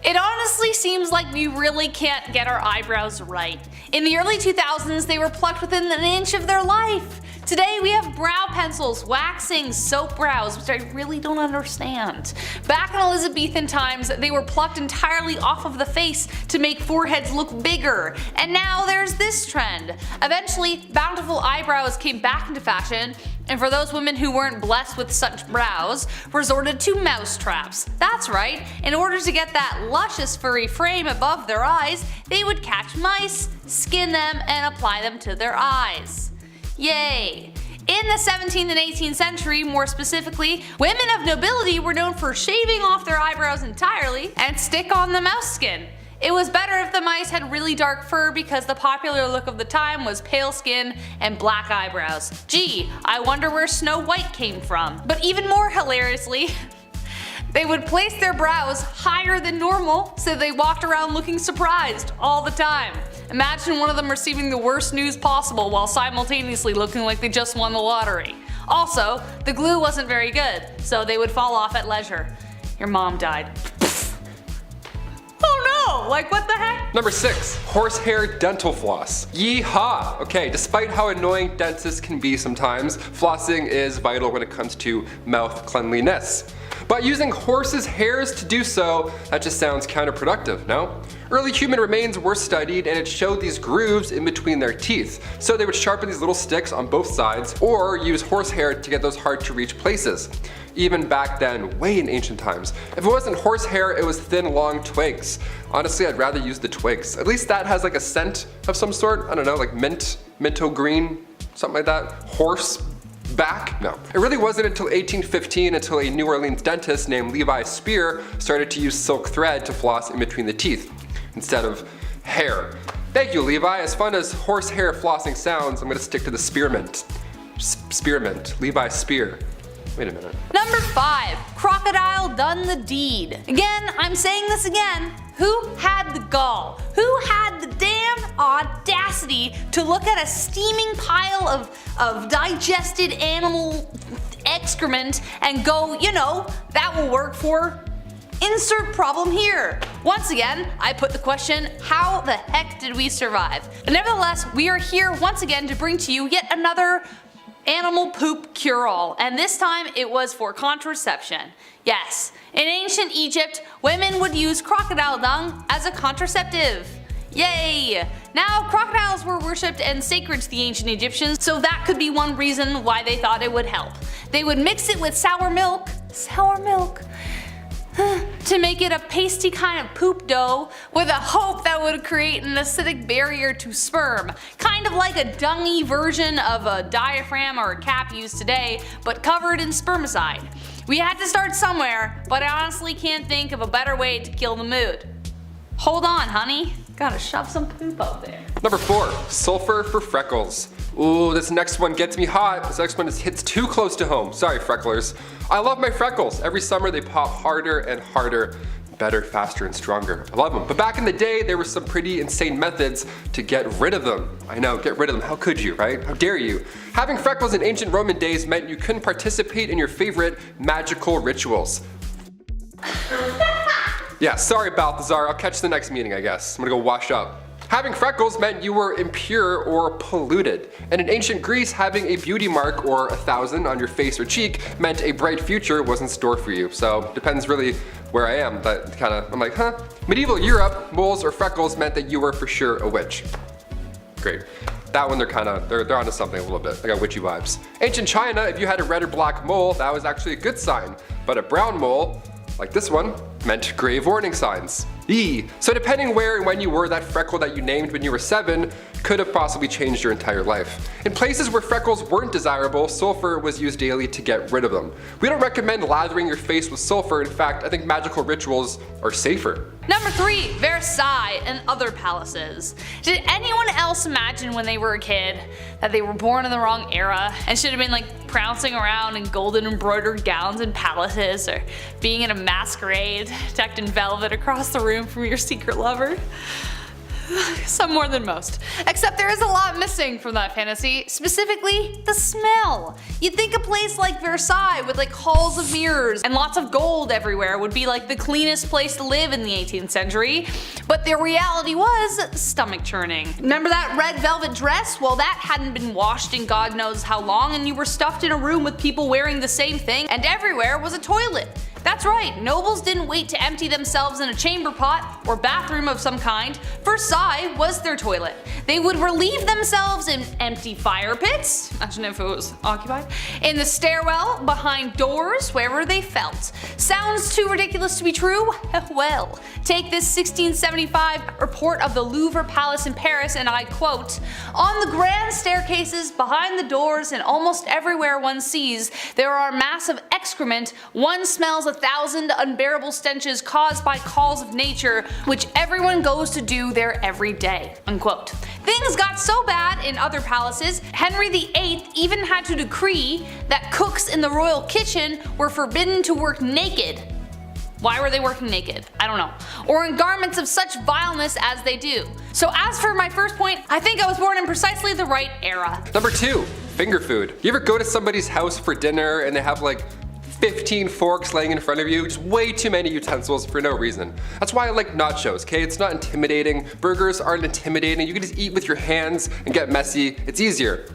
It honestly seems like we really can't get our eyebrows right. In the early 2000s, they were plucked within an inch of their life. Today we have brow pencils, waxing, soap brows, which I really don't understand. Back in Elizabethan times, they were plucked entirely off of the face to make foreheads look bigger. And now there's this trend. Eventually, bountiful eyebrows came back into fashion, and for those women who weren't blessed with such brows, resorted to mouse traps. That's right, in order to get that luscious furry frame above their eyes, they would catch mice, skin them, and apply them to their eyes. Yay! In the 17th and 18th century, more specifically, women of nobility were known for shaving off their eyebrows entirely and stick on the mouse skin. It was better if the mice had really dark fur because the popular look of the time was pale skin and black eyebrows. Gee, I wonder where Snow White came from. But even more hilariously, they would place their brows higher than normal so they walked around looking surprised all the time. Imagine one of them receiving the worst news possible while simultaneously looking like they just won the lottery. Also, the glue wasn't very good, so they would fall off at leisure. Your mom died. Oh no! Like what the heck? Number 6. Horsehair dental floss. Yeehaw! Okay, despite how annoying dentists can be sometimes, flossing is vital when it comes to mouth cleanliness. But using horses' hairs to do so, that just sounds counterproductive, no? Early human remains were studied and it showed these grooves in between their teeth. So they would sharpen these little sticks on both sides or use horsehair to get those hard to reach places. Even back then, way in ancient times. If it wasn't horsehair, it was thin, long twigs. Honestly, I'd rather use the twigs. At least that has like a scent of some sort. I don't know, like minto green, something like that. Horse back? No. It really wasn't until 1815 until a New Orleans dentist named Levi Spear started to use silk thread to floss in between the teeth instead of hair. Thank you, Levi. As fun as horsehair flossing sounds, I'm gonna stick to the spearmint. Spearmint. Levi Spear. Wait a minute. Number 5. Crocodile done the deed. Again, I'm saying this again. Who had the gall? Who had the damn audacity to look at a steaming pile of digested animal excrement and go, you know, that will work for insert problem here. Once again, I put the question, how the heck did we survive? But nevertheless, we are here once again to bring to you yet another animal poop cure-all, and this time it was for contraception. Yes, in ancient Egypt, women would use crocodile dung as a contraceptive. Yay! Now, crocodiles were worshipped and sacred to the ancient Egyptians, so that could be one reason why they thought it would help. They would mix it with sour milk, to make it a pasty kind of poop dough with a hope that would create an acidic barrier to sperm. Kind of like a dungy version of a diaphragm or a cap used today, but covered in spermicide. We had to start somewhere, but I honestly can't think of a better way to kill the mood. Hold on, honey. Gotta shove some poop out there. Number 4. Sulfur for freckles. Ooh, this next one gets me hot. This next one hits too close to home. Sorry, frecklers. I love my freckles. Every summer they pop harder and harder. Better, faster, and stronger. I love them. But back in the day, there were some pretty insane methods to get rid of them. I know, get rid of them. How could you, right? How dare you? Having freckles in ancient Roman days meant you couldn't participate in your favorite magical rituals. Yeah, sorry, Balthazar. I'll catch the next meeting, I guess. I'm gonna go wash up. Having freckles meant you were impure or polluted. And in ancient Greece, having a beauty mark or 1,000 on your face or cheek meant a bright future was in store for you. So depends really where I am. I'm like, huh? Medieval Europe, moles or freckles meant that you were for sure a witch. Great. That one they're onto something a little bit. I got witchy vibes. Ancient China, if you had a red or black mole, that was actually a good sign. But a brown mole, like this one, meant grave warning signs. Eee. So depending where and when you were, that freckle that you named when you were 7 could have possibly changed your entire life. In places where freckles weren't desirable, sulfur was used daily to get rid of them. We don't recommend lathering your face with sulfur. In fact, I think magical rituals are safer. Number 3, Versailles and other palaces. Did anyone else imagine when they were a kid that they were born in the wrong era and should have been like prancing around in golden embroidered gowns in palaces, or being in a masquerade decked in velvet across the room from your secret lover? Some more than most. Except there is a lot missing from that fantasy, specifically the smell. You'd think a place like Versailles with like halls of mirrors and lots of gold everywhere would be like the cleanest place to live in the 18th century, but the reality was stomach churning. Remember that red velvet dress? Well, that hadn't been washed in God knows how long, and you were stuffed in a room with people wearing the same thing, and everywhere was a toilet. That's right, nobles didn't wait to empty themselves in a chamber pot or bathroom of some kind. Versailles was their toilet. They would relieve themselves in empty fire pits, imagine if it was occupied, in the stairwell, behind doors, wherever they felt. Sounds too ridiculous to be true? Well, take this 1675 report of the Louvre Palace in Paris, and I quote, "On the grand staircases, behind the doors, and almost everywhere one sees, there are masses of excrement. One smells 1,000 unbearable stenches caused by calls of nature, which everyone goes to do there every day." Unquote. Things got so bad in other palaces, Henry VIII even had to decree that cooks in the royal kitchen were forbidden to work naked. Why were they working naked? I don't know. Or in garments of such vileness as they do. So as for my first point, I think I was born in precisely the right era. Number 2, finger food. You ever go to somebody's house for dinner and they have like 15 forks laying in front of you? Just way too many utensils for no reason. That's why I like nachos, okay? It's not intimidating. Burgers aren't intimidating. You can just eat with your hands and get messy. It's easier.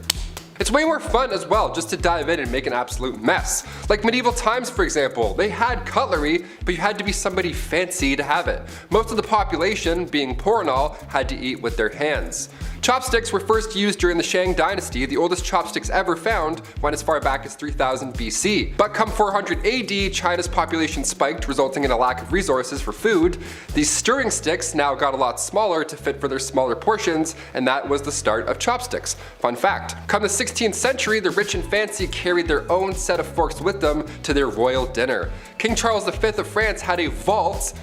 It's way more fun as well just to dive in and make an absolute mess. Like medieval times, for example, they had cutlery, but you had to be somebody fancy to have it. Most of the population, being poor and all, had to eat with their hands. Chopsticks were first used during the Shang Dynasty. The oldest chopsticks ever found went as far back as 3000 BC. But come 400 AD, China's population spiked, resulting in a lack of resources for food. These stirring sticks now got a lot smaller to fit for their smaller portions, and that was the start of chopsticks. Fun fact, come the 16th century, the rich and fancy carried their own set of forks with them to their royal dinner. King Charles V of France had a vault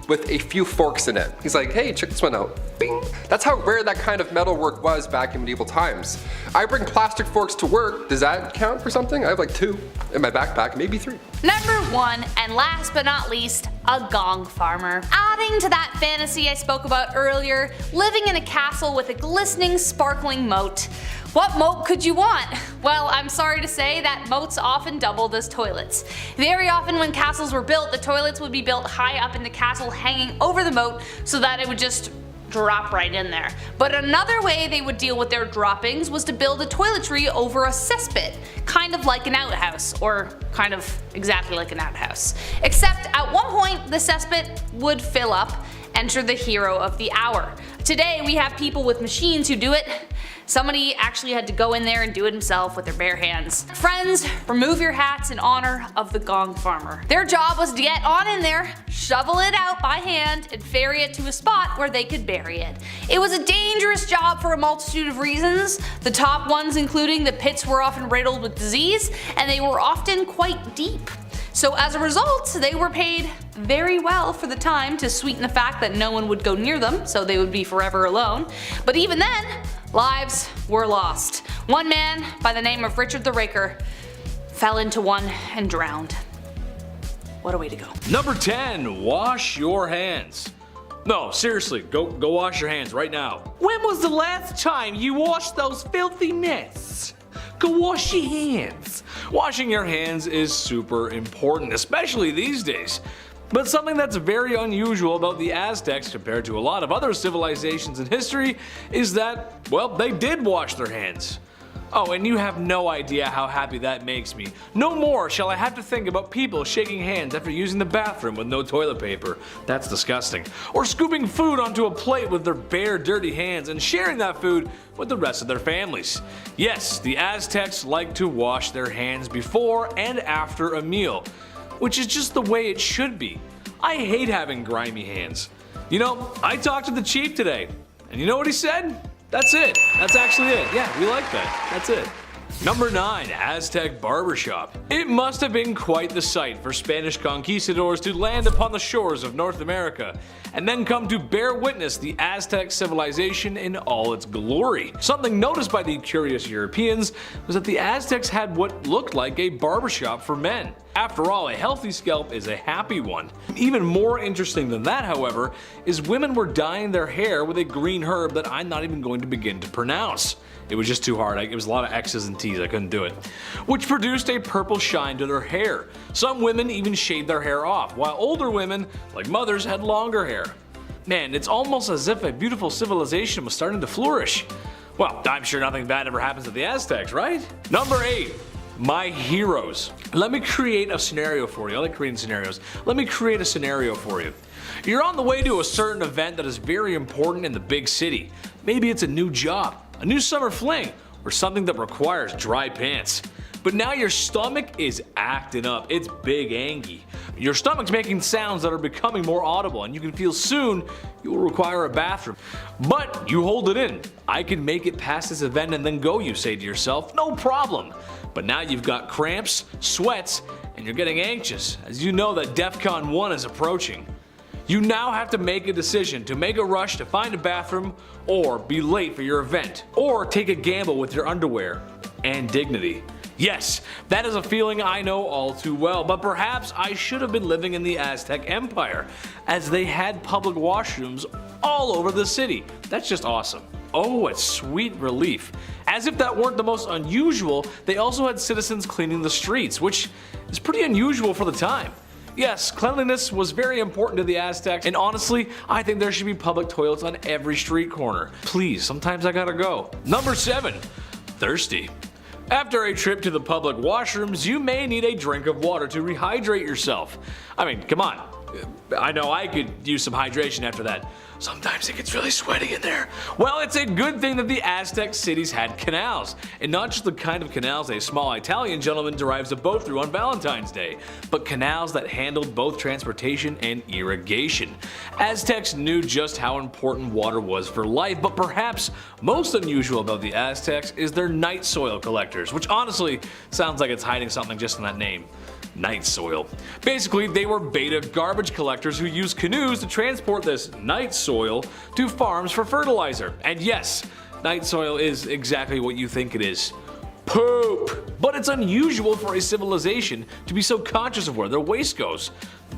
with a few forks in it. He's like, hey, check this one out. Bing. That's how rare that kind of metalwork was back in medieval times. I bring plastic forks to work. Does that count for something? I have like 2 in my backpack, maybe 3. Number 1, and last but not least, a gong farmer. Adding to that fantasy I spoke about earlier, living in a castle with a glistening, sparkling moat. What moat could you want? Well, I'm sorry to say that moats often doubled as toilets. Very often when castles were built, the toilets would be built high up in the castle, hanging over the moat so that it would just drop right in there. But another way they would deal with their droppings was to build a toiletry over a cesspit, kind of like an outhouse, or kind of exactly like an outhouse. Except at one point the cesspit would fill up. Enter the hero of the hour. Today we have people with machines who do it. Somebody actually had to go in there and do it himself with their bare hands. Friends, remove your hats in honor of the gong farmer. Their job was to get on in there, shovel it out by hand, and ferry it to a spot where they could bury it. It was a dangerous job for a multitude of reasons, the top ones including the pits were often riddled with disease, and they were often quite deep. So as a result, they were paid very well for the time to sweeten the fact that no one would go near them, so they would be forever alone. But even then, lives were lost. One man by the name of Richard the Raker fell into one and drowned. What a way to go. Number 10, wash your hands. No, seriously, go wash your hands right now. When was the last time you washed those filthy mitts? Go wash your hands. Washing your hands is super important, especially these days. But something that's very unusual about the Aztecs compared to a lot of other civilizations in history is that, well, they did wash their hands. Oh, and you have no idea how happy that makes me. No more shall I have to think about people shaking hands after using the bathroom with no toilet paper. That's disgusting. Or scooping food onto a plate with their bare, dirty hands and sharing that food with the rest of their families. Yes, the Aztecs like to wash their hands before and after a meal, which is just the way it should be. I hate having grimy hands. You know, I talked to the chief today, and you know what he said? That's it. That's actually it. Yeah, we like that. That's it. Number 9, Aztec barbershop. It must have been quite the sight for Spanish conquistadors to land upon the shores of North America and then come to bear witness the Aztec civilization in all its glory. Something noticed by the curious Europeans was that the Aztecs had what looked like a barbershop for men. After all, a healthy scalp is a happy one. Even more interesting than that, however, is women were dyeing their hair with a green herb that I'm not even going to begin to pronounce. It was just too hard. It was a lot of X's and T's. I couldn't do it. Which produced a purple shine to their hair. Some women even shaved their hair off, while older women, like mothers, had longer hair. Man, it's almost as if a beautiful civilization was starting to flourish. Well, I'm sure nothing bad ever happens to the Aztecs, right? Number 8. My heroes. Let me create a scenario for you. I like creating scenarios. Let me create a scenario for you. You're on the way to a certain event that is very important in the big city. Maybe it's a new job, a new summer fling, or something that requires dry pants. But now your stomach is acting up. It's big angy. Your stomach's making sounds that are becoming more audible, and you can feel soon you will require a bathroom. But you hold it in. I can make it past this event and then go, you say to yourself. No problem. But now you've got cramps, sweats, and you're getting anxious as you know that DEFCON 1 is approaching. You now have to make a decision to make a rush to find a bathroom, or be late for your event, or take a gamble with your underwear and dignity. Yes, that is a feeling I know all too well, but perhaps I should have been living in the Aztec Empire, as they had public washrooms all over the city. That's just awesome. Oh, what sweet relief. As if that weren't the most unusual, they also had citizens cleaning the streets, which is pretty unusual for the time. Yes, cleanliness was very important to the Aztecs, and honestly, I think there should be public toilets on every street corner. Please, sometimes I gotta go. Number 7. Thirsty. After a trip to the public washrooms, you may need a drink of water to rehydrate yourself. I mean, come on. I know I could use some hydration after that. Sometimes it gets really sweaty in there. Well, it's a good thing that the Aztec cities had canals, and not just the kind of canals a small Italian gentleman drives a boat through on Valentine's Day, but canals that handled both transportation and irrigation. Aztecs knew just how important water was for life, but perhaps most unusual about the Aztecs is their night soil collectors, which honestly sounds like it's hiding something just in that name. Night soil. Basically, they were beta garbage collectors who used canoes to transport this night soil to farms for fertilizer. And yes, night soil is exactly what you think it is. Poop! But it's unusual for a civilization to be so conscious of where their waste goes.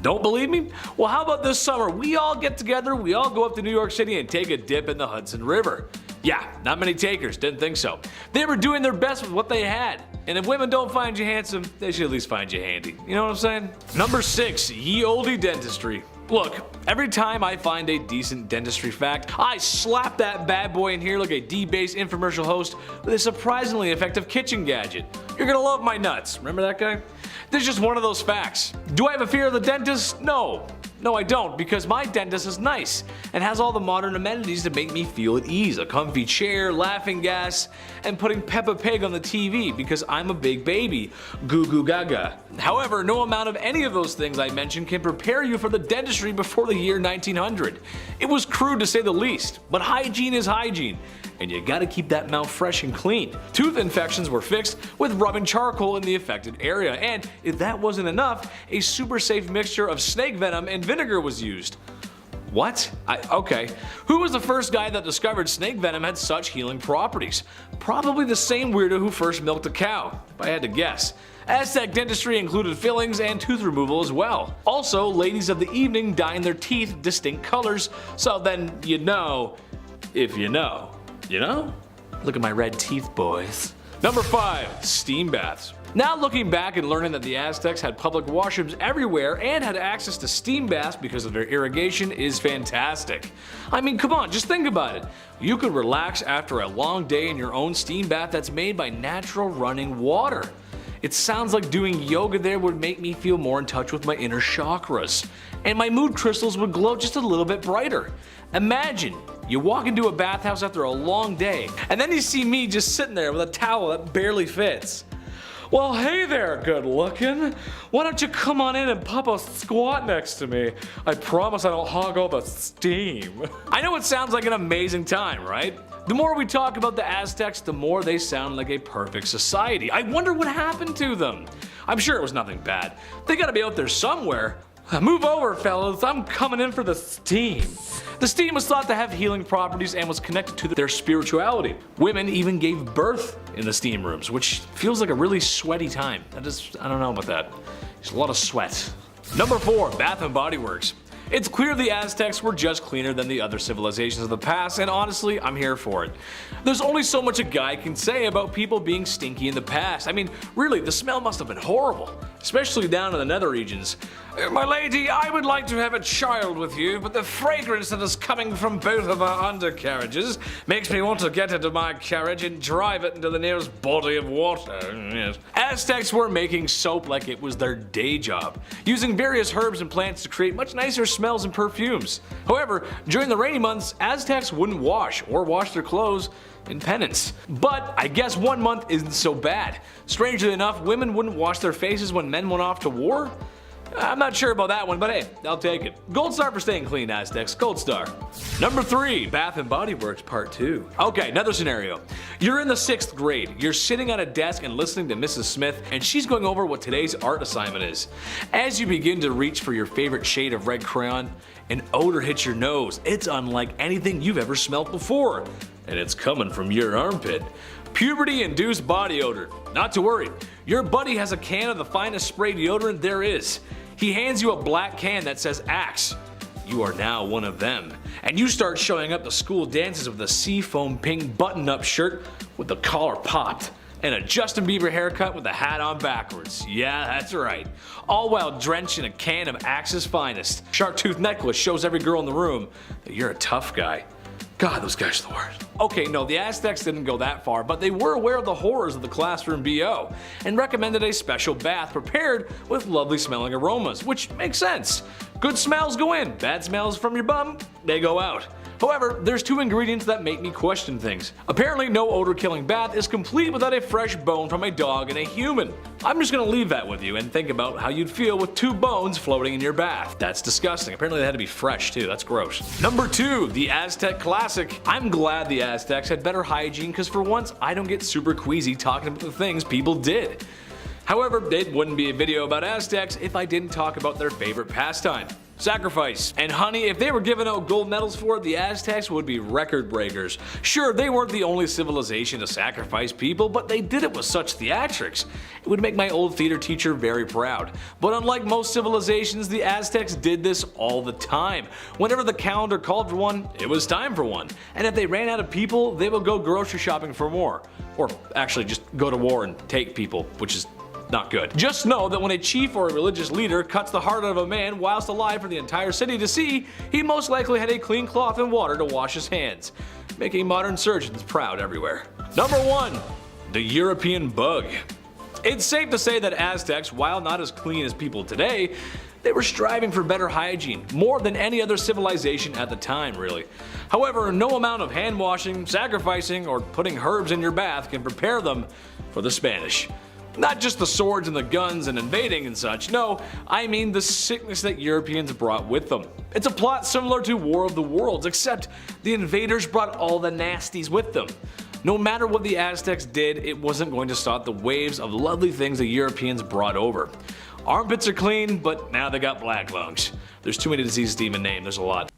Don't believe me? Well, how about this summer we all get together, we all go up to New York City and take a dip in the Hudson River. Yeah, not many takers, didn't think so. They were doing their best with what they had. And if women don't find you handsome, they should at least find you handy. You know what I'm saying? Number 6, ye olde dentistry. Look, every time I find a decent dentistry fact, I slap that bad boy in here like a D-based infomercial host with a surprisingly effective kitchen gadget. You're gonna love my nuts. Remember that guy? This is just one of those facts. Do I have a fear of the dentist? No. No, I don't, because my dentist is nice and has all the modern amenities to make me feel at ease. A comfy chair, laughing gas, and putting Peppa Pig on the TV because I'm a big baby. Goo goo gaga. However, no amount of any of those things I mentioned can prepare you for the dentistry before the year 1900. It was crude to say the least, but hygiene is hygiene, and you gotta keep that mouth fresh and clean. Tooth infections were fixed with rubbing charcoal in the affected area, and if that wasn't enough, a super safe mixture of snake venom and vinegar was used. What? Okay. Who was the first guy that discovered snake venom had such healing properties? Probably the same weirdo who first milked a cow, if I had to guess. Aztec dentistry included fillings and tooth removal as well. Also, ladies of the evening dyeing their teeth distinct colors, so then you know if you know. You know? Look at my red teeth, boys. Number 5, steam baths. Now looking back and learning that the Aztecs had public washrooms everywhere and had access to steam baths because of their irrigation is fantastic. I mean, come on, just think about it. You could relax after a long day in your own steam bath that's made by natural running water. It sounds like doing yoga there would make me feel more in touch with my inner chakras, and my mood crystals would glow just a little bit brighter. Imagine you walk into a bathhouse after a long day, and then you see me just sitting there with a towel that barely fits. Well, hey there, good looking. Why don't you come on in and pop a squat next to me? I promise I don't hog all the steam. I know it sounds like an amazing time, right? The more we talk about the Aztecs, the more they sound like a perfect society. I wonder what happened to them. I'm sure it was nothing bad. They gotta be out there somewhere. Move over, fellas, I'm coming in for the steam. The steam was thought to have healing properties and was connected to their spirituality. Women even gave birth in the steam rooms, which feels like a really sweaty time. I don't know about that. There's a lot of sweat. Number 4, Bath and Body Works. It's clear the Aztecs were just cleaner than the other civilizations of the past, and honestly, I'm here for it. There's only so much a guy can say about people being stinky in the past. I mean, really, the smell must have been horrible, especially down in the nether regions. My lady, I would like to have a child with you, but the fragrance that is coming from both of our undercarriages makes me want to get into my carriage and drive it into the nearest body of water. Yes. Aztecs were making soap like it was their day job, using various herbs and plants to create much nicer smells and perfumes. However, during the rainy months, Aztecs wouldn't wash or wash their clothes in penance. But I guess 1 month isn't so bad. Strangely enough, women wouldn't wash their faces when men went off to war. I'm not sure about that one, but hey, I'll take it. Gold star for staying clean, Aztecs. Gold star. Number 3, Bath and Body Works Part 2. Okay, another scenario. You're in the 6th grade. You're sitting at a desk and listening to Mrs. Smith, and she's going over what today's art assignment is. As you begin to reach for your favorite shade of red crayon, an odor hits your nose. It's unlike anything you've ever smelled before, and it's coming from your armpit. Puberty-induced body odor. Not to worry, your buddy has a can of the finest sprayed deodorant there is. He hands you a black can that says Axe. You are now one of them, and you start showing up to school dances with a seafoam pink button-up shirt with the collar popped, and a Justin Bieber haircut with the hat on backwards. Yeah, that's right. All while drenched in a can of Axe's finest. Shark tooth necklace shows every girl in the room that you're a tough guy. God, those guys are the worst. Okay, no, the Aztecs didn't go that far, but they were aware of the horrors of the classroom BO and recommended a special bath prepared with lovely smelling aromas, which makes sense. Good smells go in, bad smells from your bum, they go out. However, there's two ingredients that make me question things. Apparently, no odor-killing bath is complete without a fresh bone from a dog and a human. I'm just gonna leave that with you and think about how you'd feel with two bones floating in your bath. That's disgusting. Apparently they had to be fresh too, that's gross. Number 2, the Aztec Classic. I'm glad the Aztecs had better hygiene because for once I don't get super queasy talking about the things people did. However, it wouldn't be a video about Aztecs if I didn't talk about their favorite pastime. Sacrifice. And honey, if they were giving out gold medals for it, the Aztecs would be record breakers. Sure, they weren't the only civilization to sacrifice people, but they did it with such theatrics. It would make my old theater teacher very proud. But unlike most civilizations, the Aztecs did this all the time. Whenever the calendar called for one, it was time for one. And if they ran out of people, they would go grocery shopping for more. Or actually just go to war and take people, which is not good. Just know that when a chief or a religious leader cuts the heart out of a man whilst alive for the entire city to see, he most likely had a clean cloth and water to wash his hands, making modern surgeons proud everywhere. Number 1. The European bug. It's safe to say that Aztecs, while not as clean as people today, they were striving for better hygiene, more than any other civilization at the time, really. However, no amount of hand washing, sacrificing, or putting herbs in your bath can prepare them for the Spanish. Not just the swords and the guns and invading and such, no, I mean the sickness that Europeans brought with them. It's a plot similar to War of the Worlds, except the invaders brought all the nasties with them. No matter what the Aztecs did, it wasn't going to stop the waves of lovely things the Europeans brought over. Armpits are clean, but now they got black lungs. There's too many diseases to even name, there's a lot.